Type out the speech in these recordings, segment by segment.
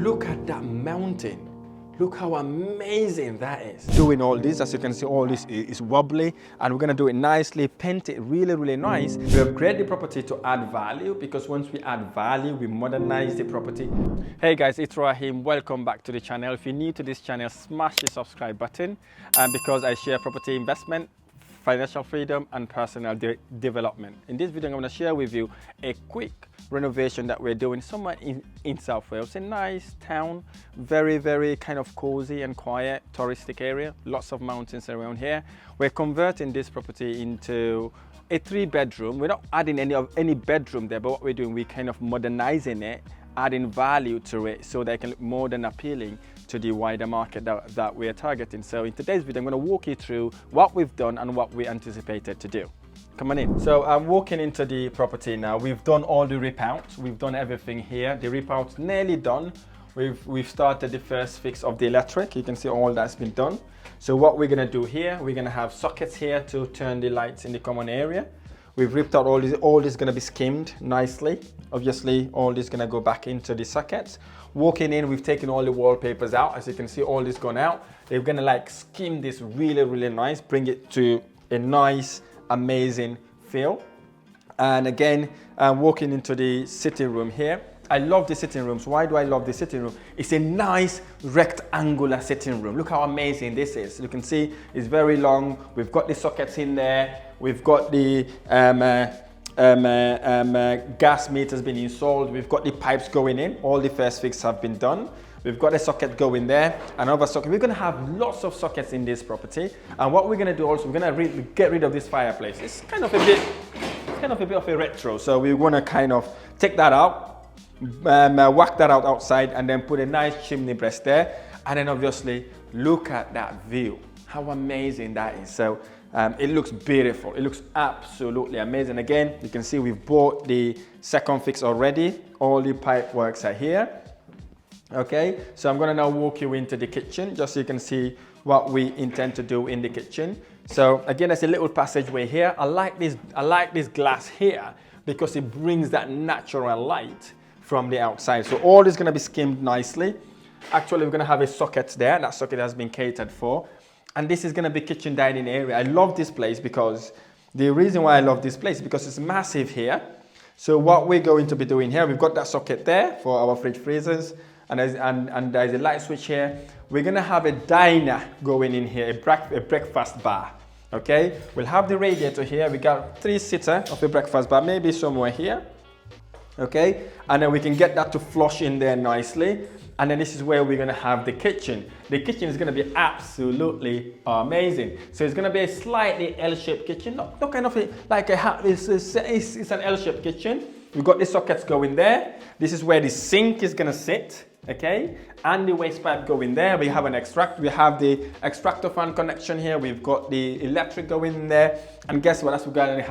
look at that mountain. Look how amazing that is. Doing all this, as you can see, all this is wobbly, and we're gonna do it nicely, paint it really, really nice. We upgrade the property to add value, because once we add value, we modernize the property. Hey guys, it's Rahim. Welcome back to the channel. If you're new to this channel, smash the subscribe button, because I share property investment, financial freedom, and personal development. In this video, I'm going to share with you a quick renovation that we're doing somewhere in South Wales. A nice town, very, very kind of cozy and quiet, touristic area, lots of mountains around here. We're converting this property into a 3-bedroom. We're not adding any bedroom there, but what we're doing, we're kind of modernizing it, adding value to it so that it can look more than appealing to the wider market that we're targeting. So in today's video, I'm going to walk you through what we've done and what we anticipated to do. Come on in. So I'm walking into the property now. We've done all the rip outs. We've done everything here. The rip out's nearly done. We've started the first fix of the electric. You can see all that's been done. So what we're going to do here, we're going to have sockets here to turn the lights in the common area. We've ripped out all this is going to be skimmed nicely. Obviously, all this is going to go back into the sockets. Walking in, we've taken all the wallpapers out. As you can see, all this gone out. They're going to like skim this really, really nice, bring it to a nice, amazing feel. And again, walking into the sitting room here. I love the sitting rooms. Why do I love the sitting room? It's a nice rectangular sitting room. Look how amazing this is. You can see it's very long. We've got the sockets in there. We've got the gas meters being installed. We've got the pipes going in. All the first fix have been done. We've got a socket going there, another socket. We're going to have lots of sockets in this property. And what we're going to do also, we're going to get rid of this fireplace. It's kind of a bit of a retro. So we want to kind of take that out. Whack that out outside and then put a nice chimney breast there, and then obviously look at that view, how amazing that is. So it looks beautiful, it looks absolutely amazing. Again, you can see we've bought the second fix already. All the pipe works are here. Okay, so I'm going to now walk you into the kitchen just so you can see what we intend to do in the kitchen. So again, there's a little passageway here. I like this glass here because it brings that natural light from the outside. So all is going to be skimmed nicely. Actually, we're going to have a socket there. That socket has been catered for. And this is going to be kitchen dining area. I love this place because the reason why I love this place is because it's massive here. So what we're going to be doing here, we've got that socket there for our fridge freezers. And there's a light switch here. We're going to have a diner going in here, a breakfast bar. Okay, we'll have the radiator here. We got 3-seater of a breakfast bar, maybe somewhere here. Okay, and then we can get that to flush in there nicely. And then this is where we're going to have the kitchen. The kitchen is going to be absolutely amazing. So it's going to be a slightly L-shaped kitchen, not kind of like it's an L-shaped kitchen. We've got the sockets going there. This is where the sink is going to sit. Okay, and the waste pipe going there. We have we have the extractor fan connection here. We've got the electric going in there, and guess what? That's we're gonna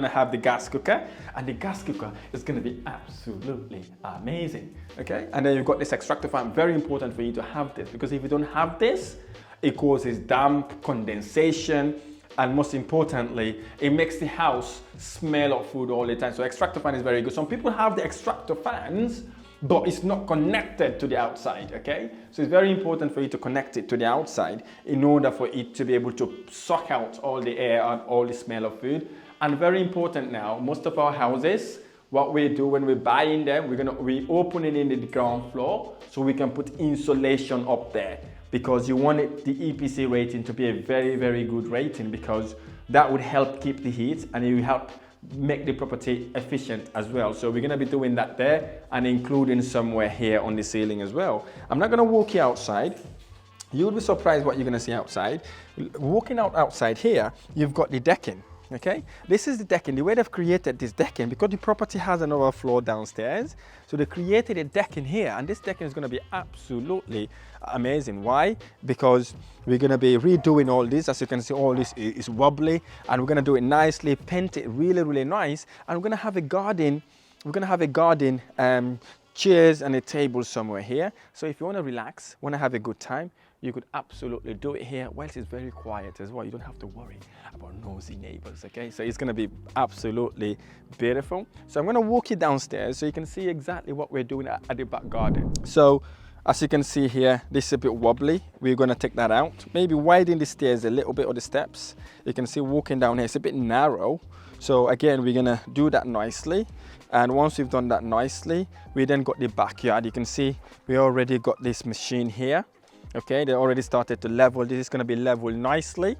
have the gas cooker, and the gas cooker is gonna be absolutely amazing. Okay, and then you've got this extractor fan. Very important for you to have this, because if you don't have this, it causes damp, condensation, and most importantly, it makes the house smell of food all the time. So extractor fan is very good. Some people have the extractor fans, but it's not connected to the outside, okay? So it's very important for you to connect it to the outside in order for it to be able to suck out all the air and all the smell of food. And very important now, most of our houses, what we do when we're buying them, we open it in the ground floor so we can put insulation up there, because you want the EPC rating to be a very, very good rating, because that would help keep the heat and it will help make the property efficient as well. So we're going to be doing that there and including somewhere here on the ceiling as well. I'm not going to walk you outside. You'll be surprised what you're going to see outside. Walking outside here, you've got the decking. Okay, this is the decking. The way they've created this decking, because the property has another floor downstairs, so they created a decking here, and this decking is going to be absolutely amazing. Why? Because we're going to be redoing all this. As you can see, all this is wobbly, and we're going to do it nicely, paint it really, really nice, and we're going to have a garden. We're going to have a garden chairs and a table somewhere here. So if you want to relax, want to have a good time, you could absolutely do it here. Whilst it's very quiet as well, you don't have to worry about nosy neighbors, okay? So it's gonna be absolutely beautiful. So I'm gonna walk you downstairs so you can see exactly what we're doing at the back garden. So as you can see here, this is a bit wobbly. We're gonna take that out. Maybe widen the stairs a little bit, or the steps. You can see walking down here, it's a bit narrow. So again, we're gonna do that nicely. And once we've done that nicely, we then got the backyard. You can see we already got this machine here. Okay, they already started to level. This is gonna be leveled nicely.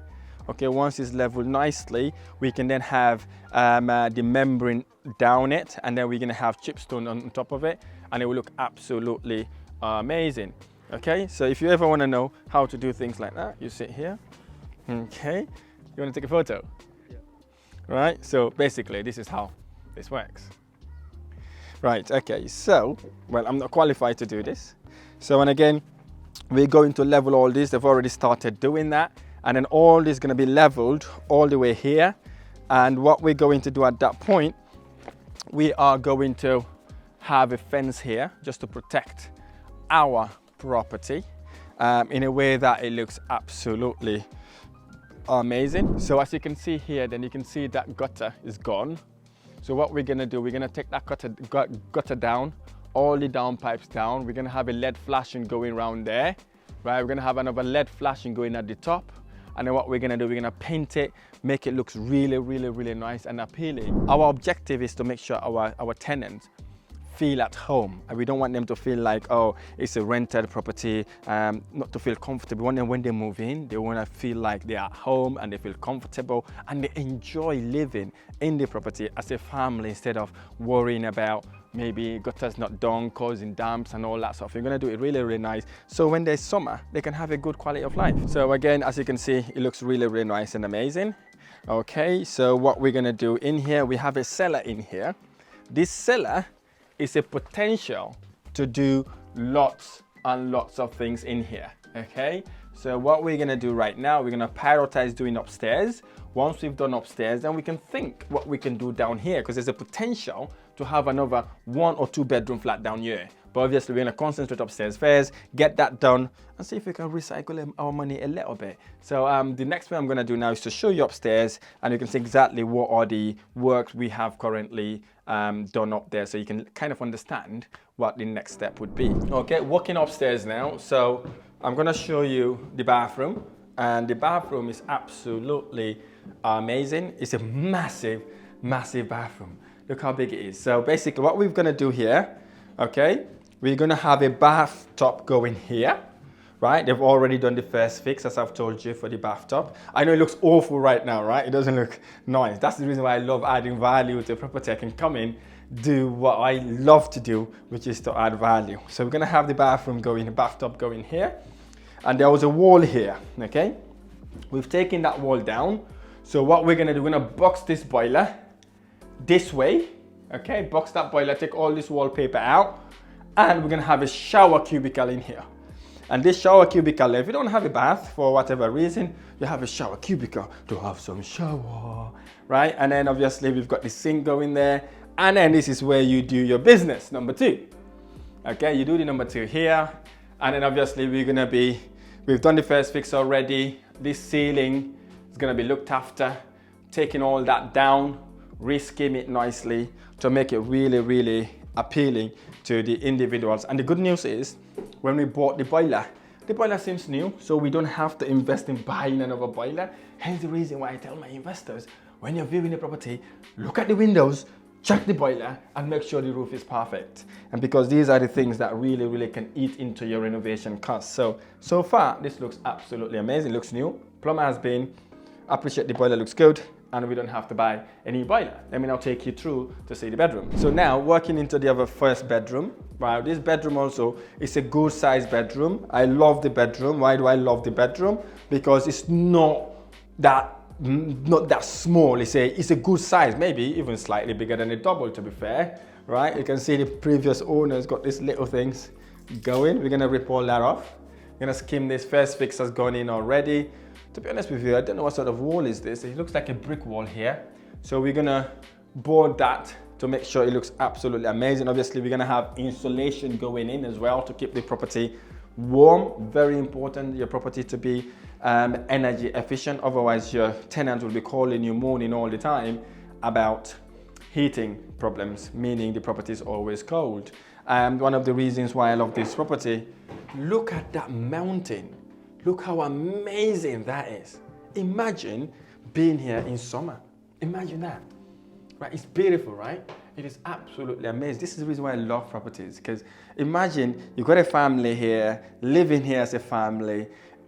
Okay, once it's leveled nicely, we can then have the membrane down it, and then we're gonna have chipstone on top of it, and it will look absolutely amazing. Okay, so if you ever want to know how to do things like that, you sit here. Okay, you want to take a photo? Yeah. Right, so basically this is how this works. Right, okay, so, well, I'm not qualified to do this. So, and again, we're going to level all this. They've already started doing that, and then all this is going to be leveled all the way here. And what we're going to do at that point, we are going to have a fence here just to protect our property in a way that it looks absolutely amazing. So as you can see here, then you can see that gutter is gone. So what we're gonna do, we're gonna take that gutter down, all the downpipes down. We're gonna have a LED flashing going around there, right? We're gonna have another LED flashing going at the top. And then what we're gonna do, we're gonna paint it, make it look really, really, really nice and appealing. Our objective is to make sure our tenants feel at home, and we don't want them to feel like, oh, it's a rented property, not to feel comfortable. We want them, when they move in, they want to feel like they're at home and they feel comfortable and they enjoy living in the property as a family, instead of worrying about maybe gutters not done, causing damps and all that stuff. We're going to do it really, really nice, so when there's summer, they can have a good quality of life. So again, as you can see, it looks really, really nice and amazing. Okay, so what we're going to do in here, we have a cellar in here. This cellar is a potential to do lots and lots of things in here. Okay, so what we're gonna do right now, we're gonna prioritize doing upstairs. Once we've done upstairs, then we can think what we can do down here, because there's a potential to have another 1 or 2 bedroom flat down here. But obviously we're gonna concentrate upstairs first, get that done, and see if we can recycle our money a little bit. So the next thing I'm gonna do now is to show you upstairs, and you can see exactly what are the works we have currently done up there, so you can kind of understand what the next step would be. Okay, walking upstairs now. So I'm gonna show you the bathroom, and the bathroom is absolutely amazing. It's a massive, massive bathroom. Look how big it is. So basically what we're gonna do here, okay, we're gonna have a bathtub going here, right? They've already done the first fix, as I've told you, for the bathtub. I know it looks awful right now, right? It doesn't look nice. That's the reason why I love adding value to a property. I can come in, do what I love to do, which is to add value. So we're gonna have the bathroom going, the bathtub going here. And there was a wall here, okay? We've taken that wall down. So what we're gonna do, we're gonna box this boiler this way, okay? Box that boiler, take all this wallpaper out, and we're gonna have a shower cubicle in here. And this shower cubicle, if you don't have a bath for whatever reason, you have a shower cubicle to have some shower, right? And then obviously we've got the sink going there. And then this is where you do your business, number 2. Okay, you do the number 2 here. And then obviously we've done the first fix already. This ceiling is gonna be looked after, taking all that down, reskim it nicely to make it really, really appealing to the individuals. And the good news is, when we bought the boiler seems new, so we don't have to invest in buying another boiler. Hence the reason why I tell my investors, when you're viewing a property, look at the windows, check the boiler, and make sure the roof is perfect. And because these are the things that really, really can eat into your renovation costs. So far, this looks absolutely amazing. It looks new. Plumber has been, appreciate the boiler looks good, and we don't have to buy any boiler. Let me now take you through to see the bedroom. So now working into the other first bedroom. Wow, this bedroom also is a good size bedroom. I love the bedroom. Why do I love the bedroom? Because it's not that small. It's a good size, maybe even slightly bigger than a double, to be fair, right? You can see the previous owners got these little things going. We're gonna rip all that off. We're gonna skim this. First fix has gone in already. To be honest with you, I don't know what sort of wall is this. It looks like a brick wall here. So we're gonna board that to make sure it looks absolutely amazing. Obviously, we're gonna have insulation going in as well to keep the property Warm, very important, your property to be energy efficient. Otherwise, your tenants will be calling you moaning all the time about heating problems, meaning the property is always cold. One of the reasons why I love this property, look at that mountain. Look how amazing that is. Imagine being here in summer. Imagine that. Right? It's beautiful, right? It is absolutely amazing. This is the reason why I love properties, because imagine you've got a family here, living here as a family.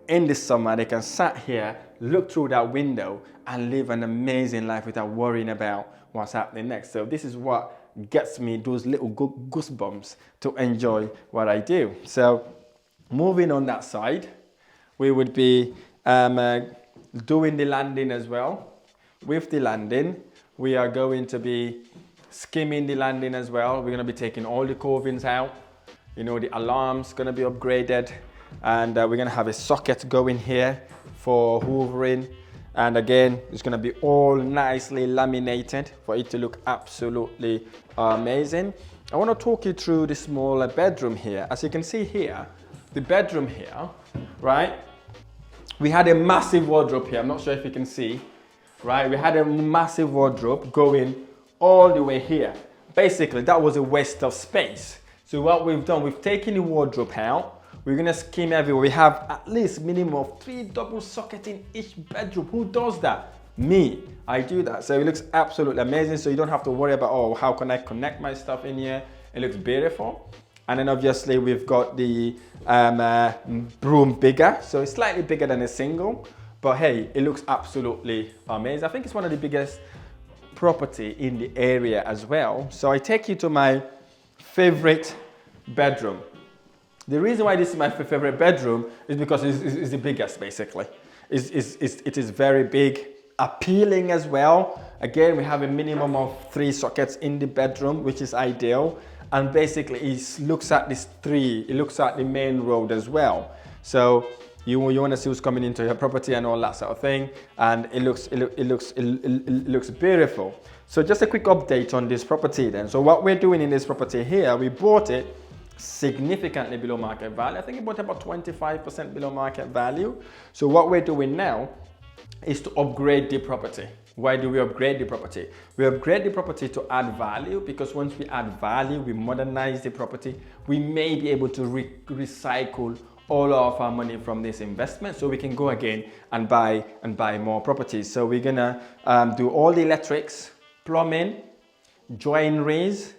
In the summer, they can sit here, look through that window and live an amazing life without worrying about what's happening next. So this is what gets me those little goosebumps to enjoy what I do. So moving on that side, we would be doing the landing as well. With the landing, we are going to be skimming the landing as well. We're going to be taking all the covings out. You know, the alarm's going to be upgraded, and we're going to have a socket going here for hoovering. And again, it's going to be all nicely laminated for it to look absolutely amazing. I want to talk you through the smaller bedroom here. As you can see here, the bedroom here, right? We had a massive wardrobe here. I'm not sure if you can see, right? We had a massive wardrobe going all the way here. Basically, that was a waste of space. So what we've done, we've taken the wardrobe out. We're gonna skim everywhere. We have at least minimum of 3 double sockets in each bedroom. Who does that? Me. I do that. So it looks absolutely amazing. So you don't have to worry about, oh, how can I connect my stuff in here? It looks beautiful. And then obviously we've got the broom bigger. So it's slightly bigger than a single, but hey, it looks absolutely amazing. I think it's one of the biggest property in the area as well. So I take you to my favorite bedroom. The reason why this is my favorite bedroom is because it's the biggest, basically. It is very big, appealing as well. Again, we have a minimum of 3 sockets in the bedroom, which is ideal. And basically, it looks at this tree. It looks at the main road as well. So you want to see who's coming into your property and all that sort of thing. And it looks beautiful. So just a quick update on this property then. So what we're doing in this property here, we bought it significantly below market value. I think it bought about 25% below market value. So what we're doing now is to upgrade the property. Why do we upgrade the property? We upgrade the property to add value, because once we add value, we modernize the property, we may be able to recycle all of our money from this investment, so we can go again and buy more properties. So we're gonna do all the electrics, plumbing, joineries,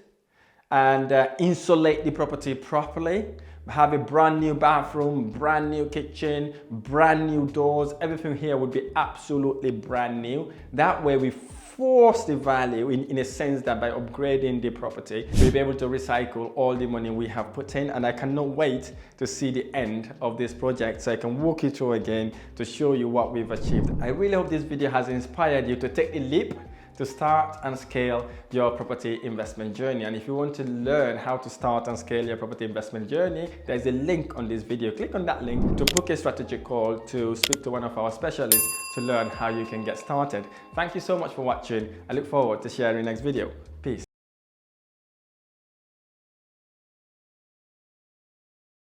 and insulate the property properly. Have a brand new bathroom, brand new kitchen, brand new doors. Everything here would be absolutely brand new. That way we force the value in a sense that by upgrading the property, we'll be able to recycle all the money we have put in. And I cannot wait to see the end of this project so I can walk you through again to show you what we've achieved. I really hope this video has inspired you to take the leap to start and scale your property investment journey. And if you want to learn how to start and scale your property investment journey, there's a link on this video. Click on that link to book a strategic call to speak to one of our specialists to learn how you can get started. Thank you so much for watching. I look forward to sharing next video. Peace.